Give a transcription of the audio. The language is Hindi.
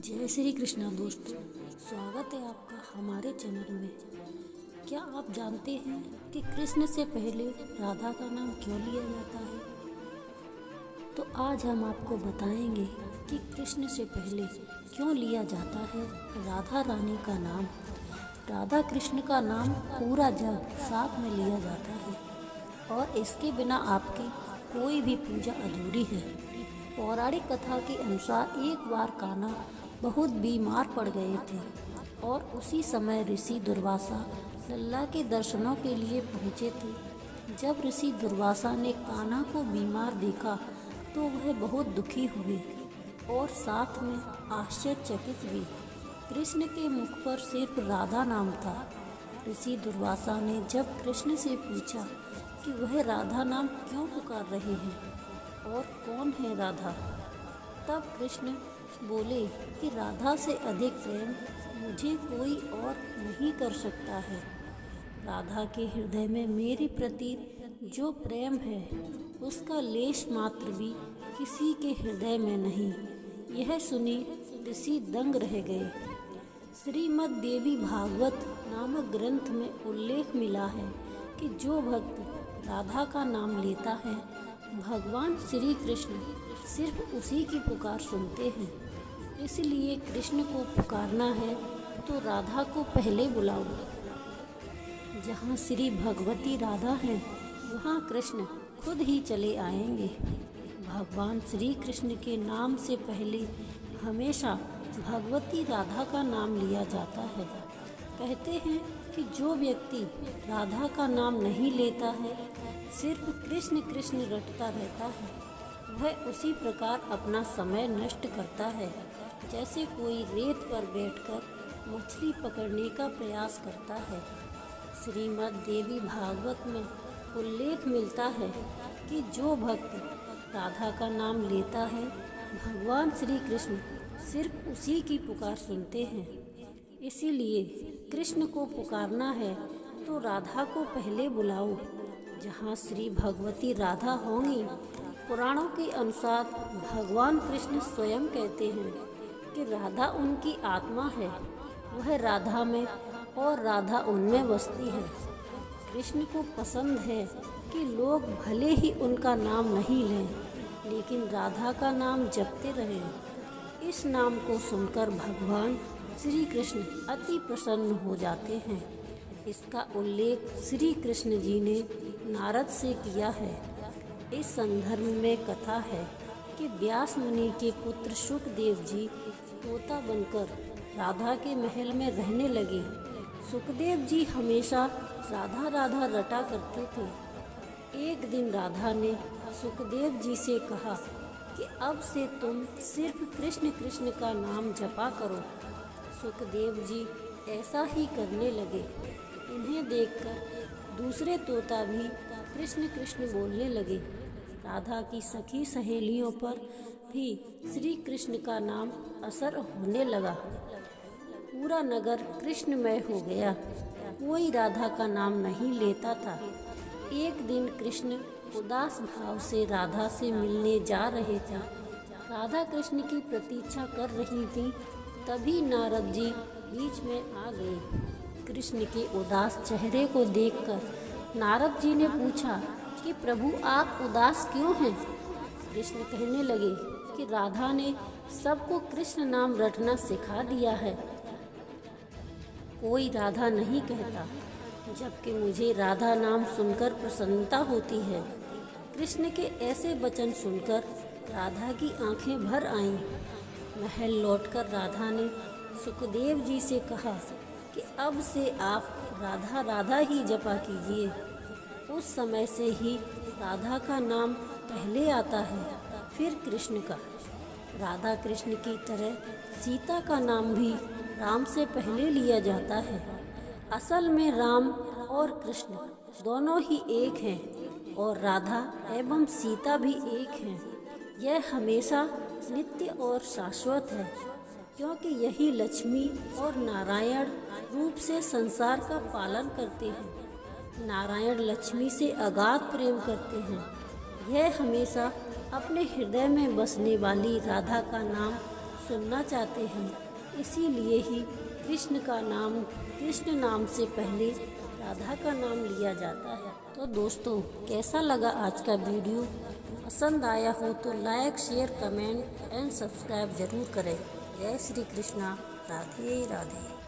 जय श्री कृष्णा दोस्तों, स्वागत है आपका हमारे चैनल में। क्या आप जानते हैं कि कृष्ण से पहले राधा का नाम क्यों लिया जाता है? तो आज हम आपको बताएंगे कि कृष्ण से पहले क्यों लिया जाता है राधा रानी का नाम। राधा कृष्ण का नाम पूरा जग साथ में लिया जाता है और इसके बिना आपकी कोई भी पूजा अधूरी है। पौराणिक कथा के अनुसार एक बार कान्हा बहुत बीमार पड़ गए थे और उसी समय ऋषि दुर्वासा लल्ला के दर्शनों के लिए पहुँचे थे। जब ऋषि दुर्वासा ने कान्हा को बीमार देखा तो वह बहुत दुखी हुए और साथ में आश्चर्यचकित भी। कृष्ण के मुख पर सिर्फ राधा नाम था। ऋषि दुर्वासा ने जब कृष्ण से पूछा कि वह राधा नाम क्यों पुकार रहे हैं और कौन है राधा, तब कृष्ण बोले कि राधा से अधिक प्रेम मुझे कोई और नहीं कर सकता है। राधा के हृदय में मेरे प्रति जो प्रेम है उसका लेश मात्र भी किसी के हृदय में नहीं। यह सुनी ऋषि दंग रह गए। श्रीमद् देवी भागवत नामक ग्रंथ में उल्लेख मिला है कि जो भक्त राधा का नाम लेता है भगवान श्री कृष्ण सिर्फ उसी की पुकार सुनते हैं। इसलिए कृष्ण को पुकारना है तो राधा को पहले बुलाओ। जहाँ श्री भगवती राधा हैं वहाँ कृष्ण खुद ही चले आएंगे। भगवान श्री कृष्ण के नाम से पहले हमेशा भगवती राधा का नाम लिया जाता है। कहते हैं कि जो व्यक्ति राधा का नाम नहीं लेता है, सिर्फ कृष्ण कृष्ण रटता रहता है, वह उसी प्रकार अपना समय नष्ट करता है जैसे कोई रेत पर बैठकर मछली पकड़ने का प्रयास करता है। श्रीमद् देवी भागवत में उल्लेख मिलता है कि जो भक्त राधा का नाम लेता है भगवान श्री कृष्ण सिर्फ उसी की पुकार सुनते हैं। इसीलिए कृष्ण को पुकारना है तो राधा को पहले बुलाओ। जहाँ श्री भगवती राधा होंगी, पुराणों के अनुसार भगवान कृष्ण स्वयं कहते हैं कि राधा उनकी आत्मा है, वह राधा में और राधा उनमें बसती है। कृष्ण को पसंद है कि लोग भले ही उनका नाम नहीं लें, लेकिन राधा का नाम जपते रहें। इस नाम को सुनकर भगवान श्री कृष्ण अति प्रसन्न हो जाते हैं। इसका उल्लेख श्री कृष्ण जी ने नारद से किया है। इस संदर्भ में कथा है कि व्यास मुनि के पुत्र सुखदेव जी तोता बनकर राधा के महल में रहने लगे। सुखदेव जी हमेशा राधा राधा रटा करते थे। एक दिन राधा ने सुखदेव जी से कहा कि अब से तुम सिर्फ कृष्ण कृष्ण का नाम जपा करो। सुखदेव जी ऐसा ही करने लगे। इन्हें देखकर दूसरे तोता भी कृष्ण कृष्ण बोलने लगे। राधा की सखी सहेलियों पर भी श्री कृष्ण का नाम असर होने लगा। पूरा नगर कृष्णमय हो गया। कोई राधा का नाम नहीं लेता था। एक दिन कृष्ण उदास भाव से राधा से मिलने जा रहे थे। राधा कृष्ण की प्रतीक्षा कर रही थी। तभी नारद जी बीच में आ गए। कृष्ण के उदास चेहरे को देखकर नारद जी ने पूछा कि प्रभु आप उदास क्यों हैं? कृष्ण कहने लगे कि राधा ने सबको कृष्ण नाम रटना सिखा दिया है। कोई राधा नहीं कहता, जबकि मुझे राधा नाम सुनकर प्रसन्नता होती है। कृष्ण के ऐसे वचन सुनकर राधा की आंखें भर आईं। महल लौटकर राधा ने सुखदेव जी से कहा कि अब से आप राधा राधा ही जपा कीजिए। उस समय से ही राधा का नाम पहले आता है, फिर कृष्ण का। राधा कृष्ण की तरह सीता का नाम भी राम से पहले लिया जाता है। असल में राम और कृष्ण दोनों ही एक हैं और राधा एवं सीता भी एक हैं। यह हमेशा नित्य और शाश्वत है, क्योंकि यही लक्ष्मी और नारायण रूप से संसार का पालन करते हैं। नारायण लक्ष्मी से अगाध प्रेम करते हैं। यह हमेशा अपने हृदय में बसने वाली राधा का नाम सुनना चाहते हैं। इसीलिए ही कृष्ण नाम से पहले राधा का नाम लिया जाता है। तो दोस्तों, कैसा लगा आज का वीडियो? पसंद आया हो तो like, share, comment and subscribe जरूर करें। जय श्री कृष्णा। राधे राधे।